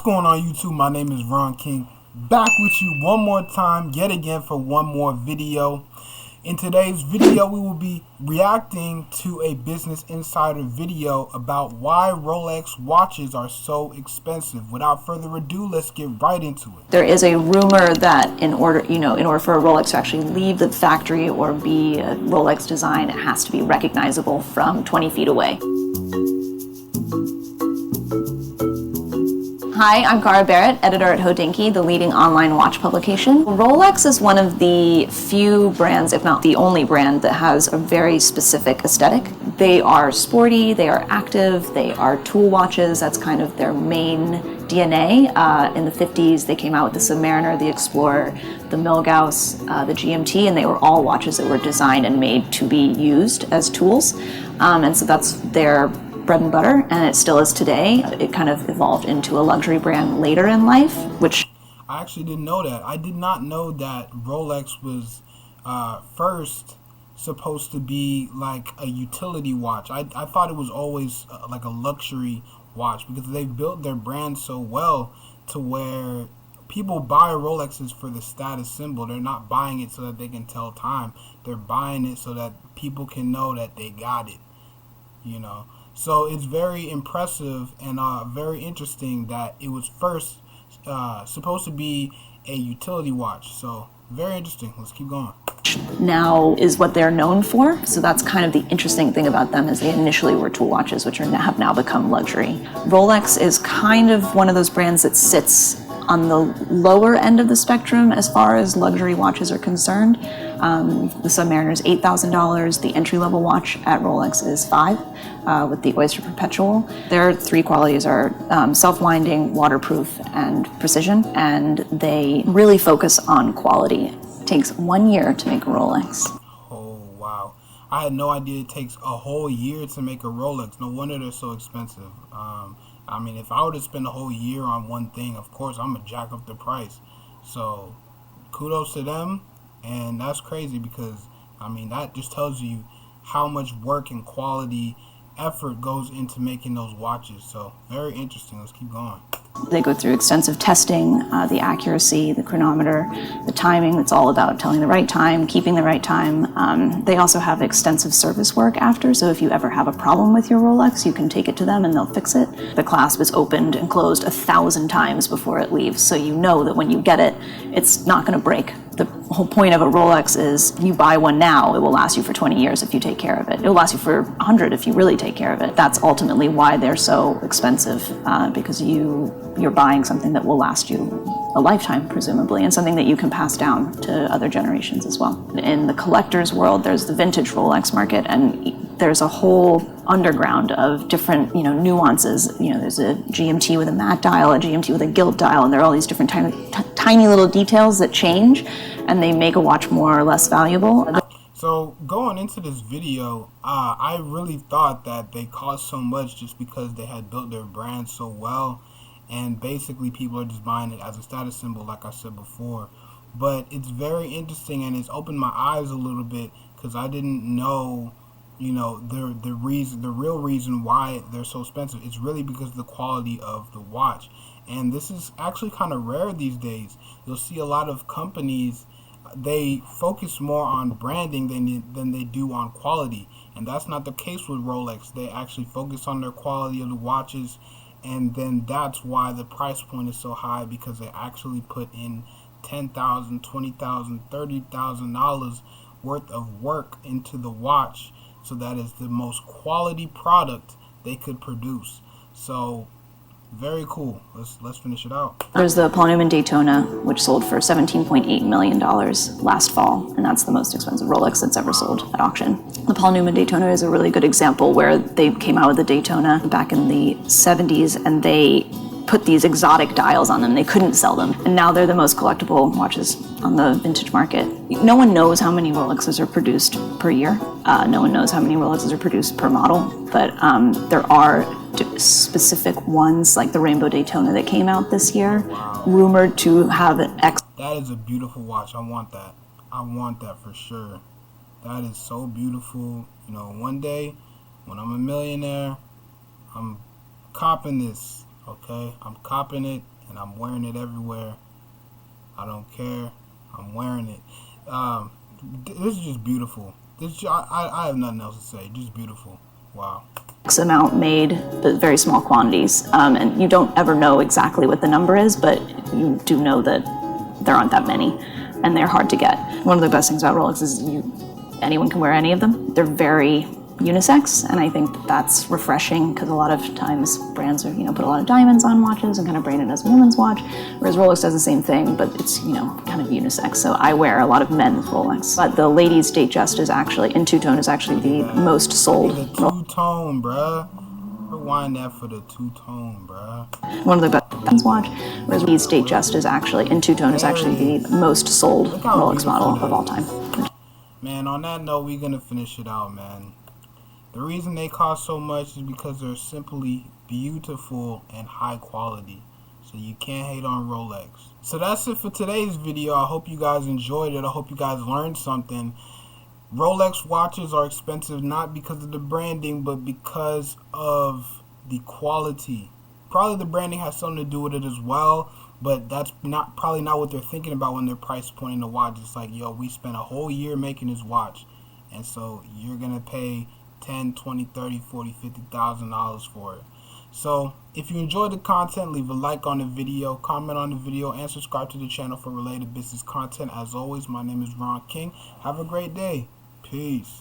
going on YouTube? My name is Ron King, back with you one more time, yet again for one more video. In today's video, we will be reacting to a Business Insider video about why Rolex watches are so expensive. Without further ado, let's get right into it. There is a rumor that in order for a Rolex to actually leave the factory or be a Rolex design, it has to be recognizable from 20 feet away. Hi, I'm Cara Barrett, editor at Hodinkee, the leading online watch publication. Rolex is one of the few brands, if not the only brand, that has a very specific aesthetic. They are sporty, they are active, they are tool watches. That's kind of their main DNA. In the 50s, they came out with the Submariner, the Explorer, the Milgauss, the GMT, and they were all watches that were designed and made to be used as tools. And so that's their bread and butter, and it still is today. It kind of evolved into a luxury brand later in life, which I actually didn't know that. I did not know that Rolex was first supposed to be like a utility watch. I thought it was always like a luxury watch because they built their brand so well to where people buy Rolexes for the status symbol. They're not buying it so that they can tell time. They're buying it so that people can know that they got it, you know. So it's very impressive and very interesting that it was first supposed to be a utility watch. So very interesting. Let's keep going. now is what they're known for. So that's kind of the interesting thing about them, is they initially were tool watches, which have now become luxury. Rolex is kind of one of those brands that sits on the lower end of the spectrum as far as luxury watches are concerned. The Submariner is $8,000. The entry-level watch at Rolex is $5,000 with the Oyster Perpetual. Their three qualities are self-winding, waterproof, and precision, and they really focus on quality. It takes 1 year to make a Rolex. Oh, wow. I had no idea it takes a whole year to make a Rolex. No wonder they're so expensive. I mean, if I were to spend a whole year on one thing, of course, I'm going to jack up the price. So, kudos to them. And that's crazy because, I mean, that just tells you how much work and quality effort goes into making those watches. So, very interesting. Let's keep going. They go through extensive testing, the accuracy, the chronometer, the timing. It's all about telling the right time, keeping the right time. They also have extensive service work after, so if you ever have a problem with your Rolex, you can take it to them and they'll fix it. The clasp is opened and closed 1,000 times before it leaves, so you know that when you get it, it's not going to break. The whole point of a Rolex is you buy one now, it will last you for 20 years if you take care of it. It will last you for 100 if you really take care of it. That's ultimately why they're so expensive, because you're buying something that will last you a lifetime, presumably, and something that you can pass down to other generations as well. In the collector's world, there's the vintage Rolex market, and there's a whole underground of different, nuances. There's a GMT with a matte dial, a GMT with a gilt dial, and there are all these different tiny little details that change, and they make a watch more or less valuable. So going into this video, I really thought that they cost so much just because they had built their brand so well, and basically people are just buying it as a status symbol, like I said before. But it's very interesting, and it's opened my eyes a little bit because I didn't know, the real reason why they're so expensive. It's really because of the quality of the watch, and this is actually kind of rare these days. You'll see a lot of companies, they focus more on branding than they do on quality, and that's not the case with Rolex. They actually focus on their quality of the watches, and then that's why the price point is so high, because they actually put in $10,000, $20,000, $30,000 worth of work into the watch, so that is the most quality product they could produce. So very cool. Let's finish it out. There's the Paul Newman Daytona, which sold for $17.8 million last fall, and that's the most expensive Rolex that's ever sold at auction. The Paul Newman Daytona is a really good example where they came out with the Daytona back in the 70s, and they put these exotic dials on them. They couldn't sell them, and now they're the most collectible watches on the vintage market. No one knows how many Rolexes are produced per year. No one knows how many Rolexes are produced per model, but there are specific ones, like the Rainbow Daytona that came out this year, rumored to have an That is a beautiful watch. I want that. I want that for sure. That is so beautiful. One day when I'm a millionaire, I'm copping this. Okay, I'm copping it, and I'm wearing it everywhere. I don't care. I'm wearing it. This is just beautiful. I have nothing else to say. Just beautiful. Wow. X amount made, but very small quantities. And you don't ever know exactly what the number is, but you do know that there aren't that many, and they're hard to get. One of the best things about Rolex is anyone can wear any of them. They're very unisex, and I think that's refreshing because a lot of times brands are, put a lot of diamonds on watches and kind of brand it as a woman's watch, whereas Rolex does the same thing, but it's, kind of unisex. So I wear a lot of men's Rolex. But the ladies Datejust is actually, in two-tone, is actually the most sold. The two-tone, bruh. Rewind that for the two-tone, bruh. One of the best watch, whereas ladies Datejust is actually, in two-tone, is actually the most sold Rolex model of all time. Man, on that note, we're gonna finish it out, man. The reason they cost so much is because they're simply beautiful and high quality. So you can't hate on Rolex. So that's it for today's video. I hope you guys enjoyed it. I hope you guys learned something. Rolex watches are expensive not because of the branding, but because of the quality. Probably the branding has something to do with it as well, but that's probably not what they're thinking about when they're price pointing the watch. It's like, yo, we spent a whole year making this watch, and so you're gonna pay 10, 20, 30, 40, $50,000 for it. So if you enjoyed the content, leave a like on the video, comment on the video, and subscribe to the channel for related business content. As always, my name is Ron King. Have a great day. Peace.